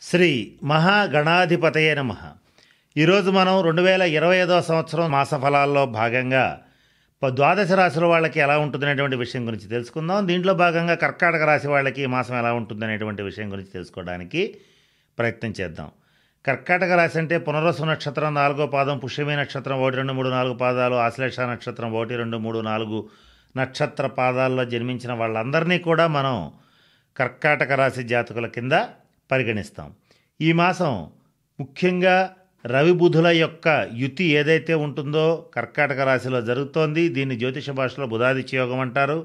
శ్రీ మహాగణాధిపతయే నమః. ఈరోజు మనం 2025 సంవత్సరం మాస ఫలాల్లో భాగంగా ద్వాదశ రాశుల వాళ్ళకి ఎలా ఉంటుందనేటువంటి విషయం గురించి తెలుసుకుందాం. దీంట్లో భాగంగా కర్కాటక రాశి వాళ్ళకి ఈ మాసం ఎలా ఉంటుందనేటువంటి విషయం గురించి తెలుసుకోవడానికి ప్రయత్నం చేద్దాం. కర్కాటక రాశి అంటే పునర్వసు నక్షత్రం 4వ పాదం, పుష్యమి నక్షత్రం 1, 2, 3, 4 పాదాలు, ఆశ్లేష నక్షత్రం 1, 2, 3, 4 నక్షత్ర పాదాల్లో జన్మించిన వాళ్ళందరినీ కూడా మనం కర్కాటక రాశి జాతకుల కింద పరిగణిస్తాం. ఈ మాసం ముఖ్యంగా రవి బుధుల యొక్క యుతి ఏదైతే ఉంటుందో కర్కాటక రాశిలో జరుగుతోంది. దీన్ని జ్యోతిష భాషలో బుధాదిత్య యోగం అంటారు.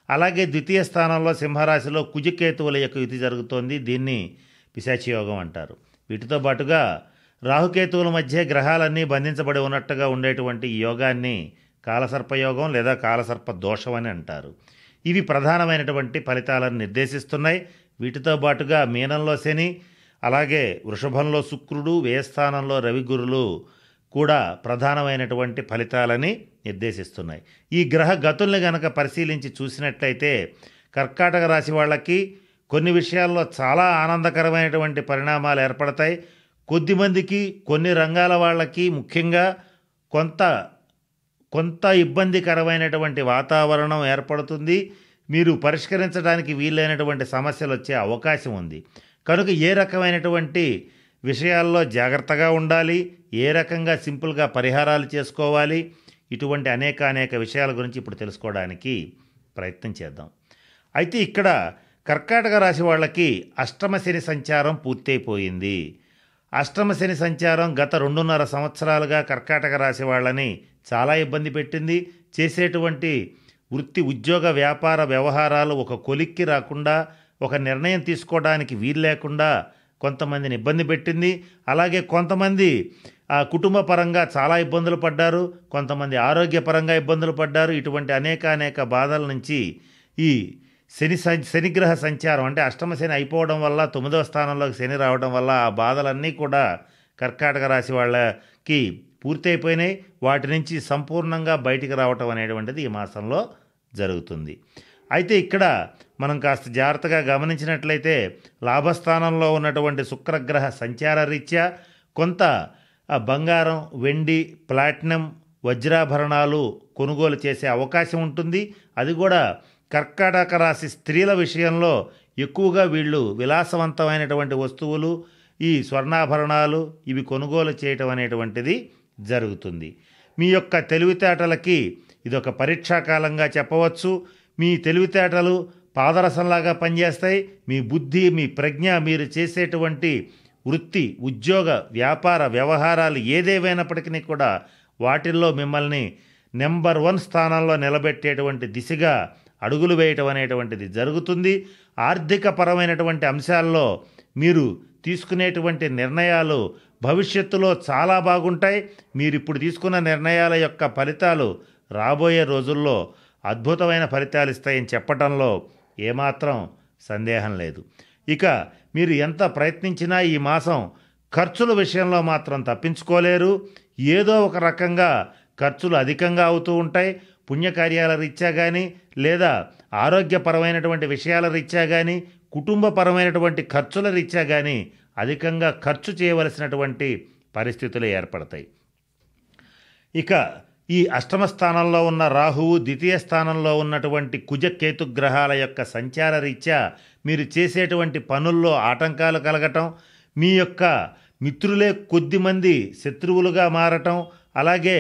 అలాగే ద్వితీయ స్థానంలో సింహరాశిలో కుజకేతువుల యొక్క యుతి జరుగుతోంది. దీన్ని పిశాచి యోగం అంటారు. వీటితో పాటుగా రాహుకేతువుల మధ్య గ్రహాలన్నీ బంధించబడి ఉన్నట్టుగా ఉండేటువంటి ఈ యోగాన్ని కాలసర్పయోగం లేదా కాలసర్ప దోషం అని అంటారు. ఇవి ప్రధానమైనటువంటి ఫలితాలను నిర్దేశిస్తున్నాయి. వీటితో పాటుగా మీనంలో శని, అలాగే వృషభంలో శుక్రుడు, వ్యయస్థానంలో రవిగురులు కూడా ప్రధానమైనటువంటి ఫలితాలని నిర్దేశిస్తున్నాయి. ఈ గ్రహ గతుల్ని గనక పరిశీలించి చూసినట్లయితే కర్కాటక రాశి వాళ్ళకి కొన్ని విషయాల్లో చాలా ఆనందకరమైనటువంటి పరిణామాలు ఏర్పడతాయి. కొద్దిమందికి కొన్ని రంగాల వాళ్ళకి ముఖ్యంగా కొంత ఇబ్బందికరమైనటువంటి వాతావరణం ఏర్పడుతుంది. మీరు పరిష్కరించడానికి వీలైనటువంటి సమస్యలు వచ్చే అవకాశం ఉంది. కనుక ఏ రకమైనటువంటి విషయాల్లో జాగ్రత్తగా ఉండాలి, ఏ రకంగా సింపుల్గా పరిహారాలు చేసుకోవాలి, ఇటువంటి అనేక విషయాల గురించి ఇప్పుడు తెలుసుకోవడానికి ప్రయత్నం చేద్దాం. అయితే ఇక్కడ కర్కాటక రాశి వాళ్ళకి అష్టమ శని సంచారం పూర్తయిపోయింది. అష్టమ శని సంచారం గత 2.5 సంవత్సరాలుగా కర్కాటక రాశి వాళ్ళని చాలా ఇబ్బంది పెట్టింది. చేసేటువంటి వృత్తి, ఉద్యోగ, వ్యాపార వ్యవహారాలు ఒక కొలిక్కి రాకుండా, ఒక నిర్ణయం తీసుకోవడానికి వీలు లేకుండా కొంతమందిని ఇబ్బంది పెట్టింది. అలాగే కొంతమంది కుటుంబ పరంగా చాలా ఇబ్బందులు పడ్డారు, కొంతమంది ఆరోగ్యపరంగా ఇబ్బందులు పడ్డారు. ఇటువంటి అనేక బాధల నుంచి ఈ శనిగ్రహ సంచారం అంటే అష్టమ శని అయిపోవడం వల్ల 9వ స్థానంలోకి శని రావడం వల్ల ఆ బాధలన్నీ కూడా కర్కాటక రాశి వాళ్ళకి పూర్తయిపోయినాయి. వాటి నుంచి సంపూర్ణంగా బయటికి రావటం అనేటువంటిది ఈ మాసంలో జరుగుతుంది. అయితే ఇక్కడ మనం కాస్త జాగ్రత్తగా గమనించినట్లయితే లాభస్థానంలో ఉన్నటువంటి శుక్రగ్రహ సంచార రీత్యా కొంత బంగారం, వెండి, ప్లాటినం, వజ్రాభరణాలు కొనుగోలు చేసే అవకాశం ఉంటుంది. అది కూడా కర్కాటక రాశి స్త్రీల విషయంలో ఎక్కువగా వీళ్ళు విలాసవంతమైనటువంటి వస్తువులు, ఈ స్వర్ణాభరణాలు ఇవి కొనుగోలు చేయటం అనేటువంటిది జరుగుతుంది. మీ యొక్క తెలివితేటలకి ఇదొక పరీక్షాకాలంగా చెప్పవచ్చు. మీ తెలివితేటలు పాదరసంలాగా పనిచేస్తాయి. మీ బుద్ధి, మీ ప్రజ్ఞ, మీరు చేసేటువంటి వృత్తి, ఉద్యోగ, వ్యాపార వ్యవహారాలు ఏదేవైనప్పటికీ కూడా వాటిల్లో మిమ్మల్ని నెంబర్ 1 స్థానంలో నిలబెట్టేటువంటి దిశగా అడుగులు వేయటం అనేటువంటిది జరుగుతుంది. ఆర్థిక పరమైనటువంటి అంశాల్లో మీరు తీసుకునేటువంటి నిర్ణయాలు భవిష్యత్తులో చాలా బాగుంటాయి. మీరు ఇప్పుడు తీసుకున్న నిర్ణయాల యొక్క ఫలితాలు రాబోయే రోజుల్లో అద్భుతమైన ఫలితాలు ఇస్తాయని చెప్పడంలో ఏమాత్రం సందేహం లేదు. ఇక మీరు ఎంత ప్రయత్నించినా ఈ మాసం ఖర్చుల విషయంలో మాత్రం తప్పించుకోలేరు. ఏదో ఒక రకంగా ఖర్చులు అధికంగా అవుతూ ఉంటాయి. పుణ్యకార్యాల రీత్యా కానీ, లేదా ఆరోగ్యపరమైనటువంటి విషయాల రీత్యా కానీ, కుటుంబపరమైనటువంటి ఖర్చుల రీత్యా కానీ అధికంగా ఖర్చు చేయవలసినటువంటి పరిస్థితులు ఏర్పడతాయి. ఇక ఈ అష్టమ స్థానంలో ఉన్న రాహువు, ద్వితీయ స్థానంలో ఉన్నటువంటి కుజకేతు గ్రహాల యొక్క సంచార రీత్యా మీరు చేసేటువంటి పనుల్లో ఆటంకాలు కలగటం, మీ యొక్క మిత్రులే కొద్దిమంది శత్రువులుగా మారటం, అలాగే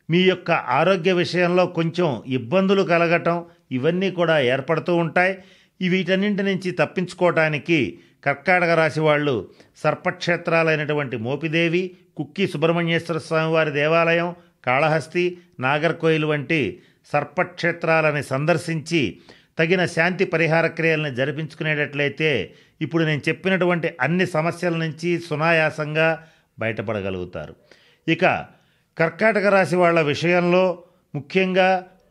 మీ యొక్క ఆరోగ్య విషయంలో కొంచెం ఇబ్బందులు కలగటం, ఇవన్నీ కూడా ఏర్పడుతూ ఉంటాయి. వీటన్నింటి నుంచి తప్పించుకోవటానికి కర్కాటక రాశి వాళ్ళు సర్పక్షేత్రాలైనటువంటి మోపిదేవి, కుక్కి సుబ్రహ్మణ్యేశ్వర స్వామివారి దేవాలయం, కాళహస్తి, నాగర్కోయిల్ వంటి సర్పక్షేత్రాలని సందర్శించి తగిన శాంతి పరిహార క్రియలను జరిపించుకునేటట్లయితే ఇప్పుడు నేను చెప్పినటువంటి అన్ని సమస్యల నుంచి సునాయాసంగా బయటపడగలుగుతారు. ఇక కర్కాటక రాశి వాళ్ళ విషయంలో ముఖ్యంగా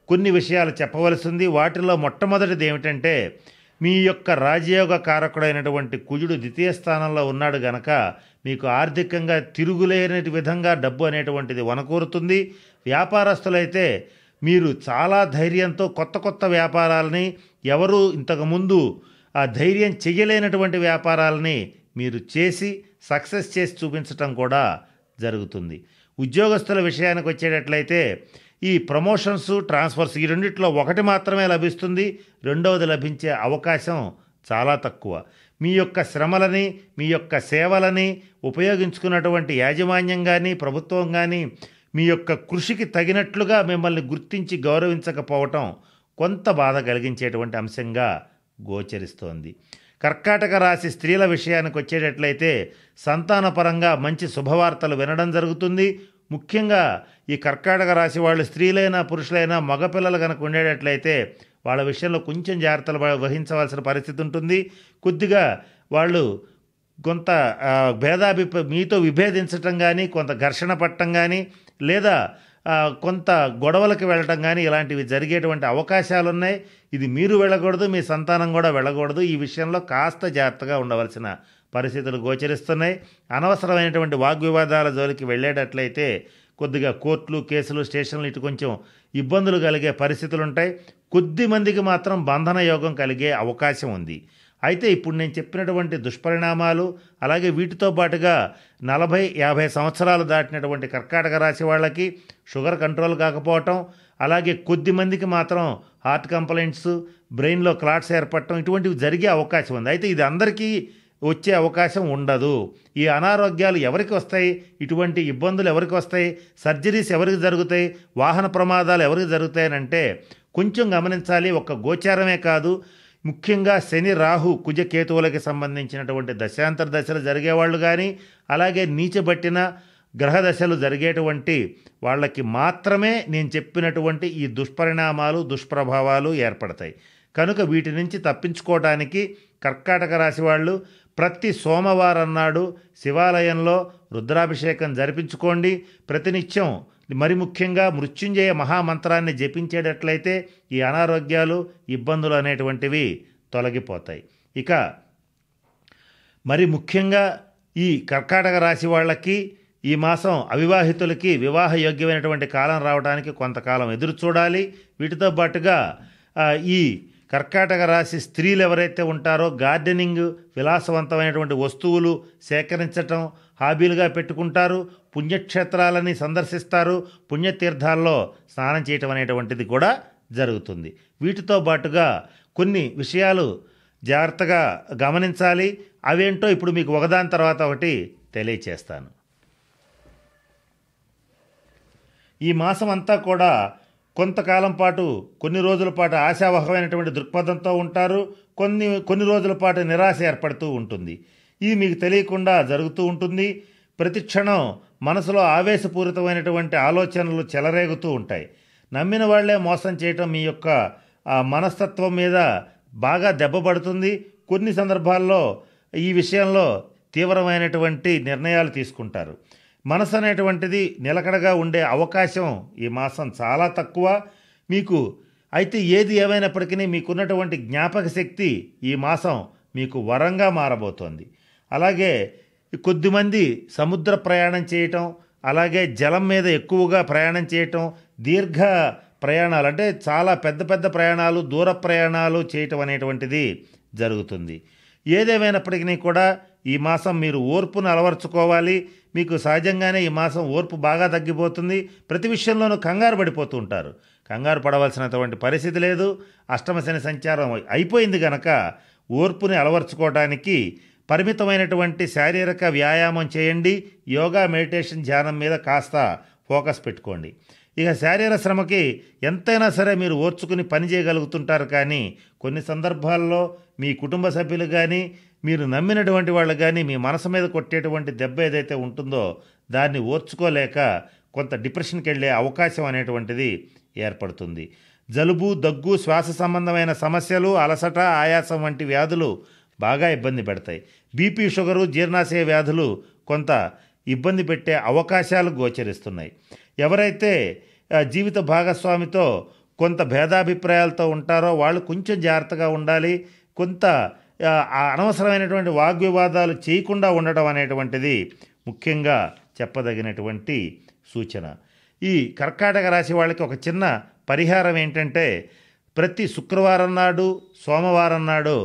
కొన్ని విషయాలు చెప్పవలసి ఉంది. వాటిలో మొట్టమొదటిది ఏమిటంటే మీ యొక్క రాజయోగ కారకుడైనటువంటి కుజుడు ద్వితీయ స్థానంలో ఉన్నాడు గనక మీకు ఆర్థికంగా తిరుగులేని విధంగా డబ్బు అనేటువంటిది వనకూరుతుంది. వ్యాపారస్తులైతే మీరు చాలా ధైర్యంతో కొత్త వ్యాపారాలని, ఎవరు ఇంతకుముందు ఆ ధైర్యం చెయ్యలేనటువంటి వ్యాపారాలని మీరు చేసి సక్సెస్ చేసి చూపించటం కూడా జరుగుతుంది. ఉద్యోగస్తుల విషయానికి వచ్చేటట్లయితే ఈ ప్రమోషన్స్, ట్రాన్స్ఫర్స్ ఈ రెండిట్లో ఒకటి మాత్రమే లభిస్తుంది. రెండవది లభించే అవకాశం చాలా తక్కువ. మీ యొక్క శ్రమలని, మీ యొక్క సేవలని ఉపయోగించుకున్నటువంటి యాజమాన్యం కానీ, ప్రభుత్వం కానీ మీ యొక్క కృషికి తగినట్లుగా మిమ్మల్ని గుర్తించి గౌరవించకపోవటం కొంత బాధ కలిగించేటువంటి అంశంగా గోచరిస్తోంది. కర్కాటక రాశి స్త్రీల విషయానికి వచ్చేటట్లయితే సంతానపరంగా మంచి శుభవార్తలు వినడం జరుగుతుంది. ముఖ్యంగా ఈ కర్కాటక రాశి వాళ్ళు స్త్రీలైనా పురుషులైనా మగపిల్లలు కనుక ఉండేటట్లయితే వాళ్ళ విషయంలో కొంచెం జాగ్రత్తలు వహించవలసిన పరిస్థితి ఉంటుంది. కొద్దిగా వాళ్ళు కొంత మీతో విభేదించటం కానీ, కొంత ఘర్షణ పట్టడం కానీ, లేదా కొంత గొడవలకు వెళ్ళటం కానీ ఇలాంటివి జరిగేటువంటి అవకాశాలు ఉన్నాయి. ఇది మీరు వెళ్ళకూడదు, మీ సంతానం కూడా వెళ్ళకూడదు. ఈ విషయంలో కాస్త జాగ్రత్తగా ఉండవలసిన పరిస్థితులు గోచరిస్తున్నాయి. అనవసరమైనటువంటి వాగ్వివాదాల జోలికి వెళ్ళేటట్లయితే కొద్దిగా కోర్టులు, కేసులు, స్టేషన్లు ఇటు కొంచెం ఇబ్బందులు కలిగే పరిస్థితులు ఉంటాయి. కొద్ది మందికి మాత్రం బంధన యోగం కలిగే అవకాశం ఉంది. అయితే ఇప్పుడు నేను చెప్పినటువంటి దుష్పరిణామాలు, అలాగే వీటితో పాటుగా 40-50 సంవత్సరాలు దాటినటువంటి కర్కాటక రాశి వాళ్ళకి షుగర్ కంట్రోల్ కాకపోవటం, అలాగే కొద్ది మందికి మాత్రం హార్ట్ కంప్లైంట్స్, బ్రెయిన్లో క్లాట్స్ ఏర్పడటం ఇటువంటివి జరిగే అవకాశం ఉంది. అయితే ఇది అందరికీ వచ్చే అవకాశం ఉండదు. ఈ అనారోగ్యాలు ఎవరికి వస్తాయి, ఇటువంటి ఇబ్బందులు ఎవరికి వస్తాయి, సర్జరీస్ ఎవరికి జరుగుతాయి, వాహన ప్రమాదాలు ఎవరికి జరుగుతాయని అంటే కొంచెం గమనించాలి. ఒక్క గోచారమే కాదు, ముఖ్యంగా శని, రాహు, కుజ, కేతువులకి సంబంధించినటువంటి దశాంతర దశలు జరిగేవాళ్ళు కానీ, అలాగే నీచబట్టిన గ్రహ దశలు జరిగేటువంటి వాళ్ళకి మాత్రమే నేను చెప్పినటువంటి ఈ దుష్పరిణామాలు, దుష్ప్రభావాలు ఏర్పడతాయి. కనుక వీటి నుంచి తప్పించుకోవడానికి కర్కాటక రాశి వాళ్ళు ప్రతి సోమవారం నాడు శివాలయంలో రుద్రాభిషేకం జరిపించుకోండి. ప్రతినిత్యం మరి ముఖ్యంగా మృత్యుంజయ మహామంత్రాన్ని జపించేటట్లయితే ఈ అనారోగ్యాలు, ఇబ్బందులు అనేటువంటివి తొలగిపోతాయి. ఇక మరి ముఖ్యంగా ఈ కర్కాటక రాశి వాళ్ళకి ఈ మాసం అవివాహితులకి వివాహ యోగ్యమైనటువంటి కాలం రావడానికి కొంతకాలం ఎదురు చూడాలి. వీటితో పాటుగా ఈ కర్కాటక రాశి స్త్రీలు ఎవరైతే ఉంటారో గార్డెనింగ్, విలాసవంతమైనటువంటి వస్తువులు సేకరించటం హాబీలుగా పెట్టుకుంటారు. పుణ్యక్షేత్రాలని సందర్శిస్తారు. పుణ్యతీర్థాల్లో స్నానం చేయటం అనేటువంటిది కూడా జరుగుతుంది. వీటితో పాటుగా కొన్ని విషయాలు జాగ్రత్తగా గమనించాలి. అవేంటో ఇప్పుడు మీకు ఒకదాని తర్వాత ఒకటి తెలియచేస్తాను. ఈ మాసం అంతా కూడా కొంతకాలం పాటు, కొన్ని రోజుల పాటు ఆశావహమైనటువంటి దృక్పథంతో ఉంటారు. కొన్ని రోజుల పాటు నిరాశ ఏర్పడుతూ ఉంటుంది. ఇది మీకు తెలియకుండా జరుగుతూ ఉంటుంది. ప్రతి క్షణం మనసులో ఆవేశపూరితమైనటువంటి ఆలోచనలు చెలరేగుతూ ఉంటాయి. నమ్మిన వాళ్లే మోసం చేయటం మీ యొక్క మనస్తత్వం మీద బాగా దెబ్బపడుతుంది. కొన్ని సందర్భాల్లో ఈ విషయంలో తీవ్రమైనటువంటి నిర్ణయాలు తీసుకుంటారు. మనసు అనేటువంటిది నిలకడగా ఉండే అవకాశం ఈ మాసం చాలా తక్కువ మీకు. అయితే ఏది ఏమైనప్పటికీ మీకున్నటువంటి జ్ఞాపక శక్తి ఈ మాసం మీకు వరంగా మారబోతోంది. అలాగే కొద్దిమంది సముద్ర ప్రయాణం చేయటం, అలాగే జలం మీద ఎక్కువగా ప్రయాణం చేయటం, దీర్ఘ ప్రయాణాలు అంటే చాలా పెద్ద పెద్ద ప్రయాణాలు, దూర ప్రయాణాలు చేయటం అనేటువంటిది జరుగుతుంది. ఏదేమైనప్పటికీ కూడా ఈ మాసం మీరు ఓర్పును అలవర్చుకోవాలి. మీకు సహజంగానే ఈ మాసం ఓర్పు బాగా తగ్గిపోతుంది. ప్రతి విషయంలోనూ కంగారు పడిపోతూ ఉంటారు. కంగారు పడవలసినటువంటి పరిస్థితి లేదు. అష్టమ శని సంచారం అయిపోయింది కనుక ఓర్పుని అలవర్చుకోవడానికి పరిమితమైనటువంటి శారీరక వ్యాయామం చేయండి. యోగా, మెడిటేషన్, ధ్యానం మీద కాస్త ఫోకస్ పెట్టుకోండి. ఇక శారీరక శ్రమకి ఎంతైనా సరే మీరు ఓర్చుకుని పని చేయగలుగుతుంటారు. కానీ కొన్ని సందర్భాల్లో మీ కుటుంబ సభ్యులు కానీ, మీరు నమ్మినటువంటి వాళ్ళు కానీ మీ మనసు మీద కొట్టేటువంటి దెబ్బ ఏదైతే ఉంటుందో దాన్ని ఓర్చుకోలేక కొంత డిప్రెషన్కి వెళ్ళే అవకాశం అనేటువంటిది ఏర్పడుతుంది. జలుబు, దగ్గు, శ్వాస సంబంధమైన సమస్యలు, అలసట, ఆయాసం వంటి వ్యాధులు బాగా ఇబ్బంది పెడతాయి. బీపీ, షుగరు, జీర్ణాశయ వ్యాధులు కొంత ఇబ్బంది పెట్టే అవకాశాలు గోచరిస్తున్నాయి. ఎవరైతే జీవిత భాగస్వామితో కొంత భేదాభిప్రాయాలతో ఉంటారో వాళ్ళు కొంచెం జాగ్రత్తగా ఉండాలి. కొంత అనవసరమైనటువంటి వాగ్వివాదాలు చేయకుండా ఉండడం అనేటువంటిది ముఖ్యంగా చెప్పదగినటువంటి సూచన. ఈ కర్కాటక రాశి వాళ్ళకి ఒక చిన్న పరిహారం ఏంటంటే, ప్రతి శుక్రవారం నాడు, సోమవారం నాడు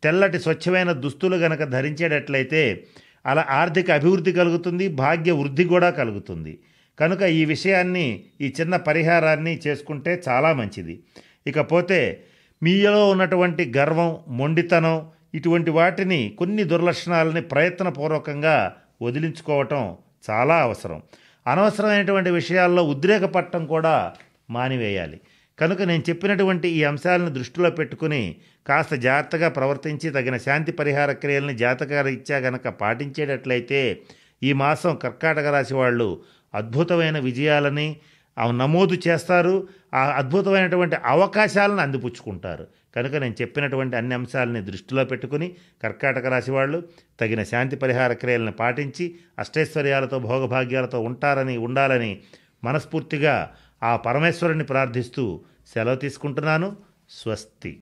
తెల్లటి స్వచ్ఛమైన దుస్తులు గనక ధరించేటట్లయితే అలా ఆర్థిక అభివృద్ధి కలుగుతుంది, భాగ్య వృద్ధి కూడా కలుగుతుంది. కనుక ఈ విషయాన్ని, ఈ చిన్న పరిహారాన్ని చేసుకుంటే చాలా మంచిది. ఇకపోతే మీలో ఉన్నటువంటి గర్వం, మొండితనం ఇటువంటి వాటిని, కొన్ని దుర్లక్షణాలని ప్రయత్నపూర్వకంగా వదిలించుకోవటం చాలా అవసరం. అనవసరమైనటువంటి విషయాల్లో ఉద్రేకపడటం కూడా మానివేయాలి. కనుక నేను చెప్పినటువంటి ఈ అంశాలను దృష్టిలో పెట్టుకుని కాస్త జాగ్రత్తగా ప్రవర్తించి తగిన శాంతి పరిహార క్రియల్ని జాతకరీత్యా గనక పాటించేటట్లయితే ఈ మాసం కర్కాటక రాశి వాళ్ళు అద్భుతమైన విజయాలని నమోదు చేస్తారు. ఆ అద్భుతమైనటువంటి అవకాశాలను అందిపుచ్చుకుంటారు. కనుక నేను చెప్పినటువంటి అన్ని అంశాలని దృష్టిలో పెట్టుకుని కర్కాటక రాశి వాళ్ళు తగిన శాంతి పరిహార క్రియలను పాటించి అష్టైశ్వర్యాలతో, భోగభాగ్యాలతో ఉండాలని మనస్ఫూర్తిగా ఆ పరమేశ్వరుని ప్రార్థిస్తూ సెలవు తీసుకుంటున్నాను. స్వస్తి.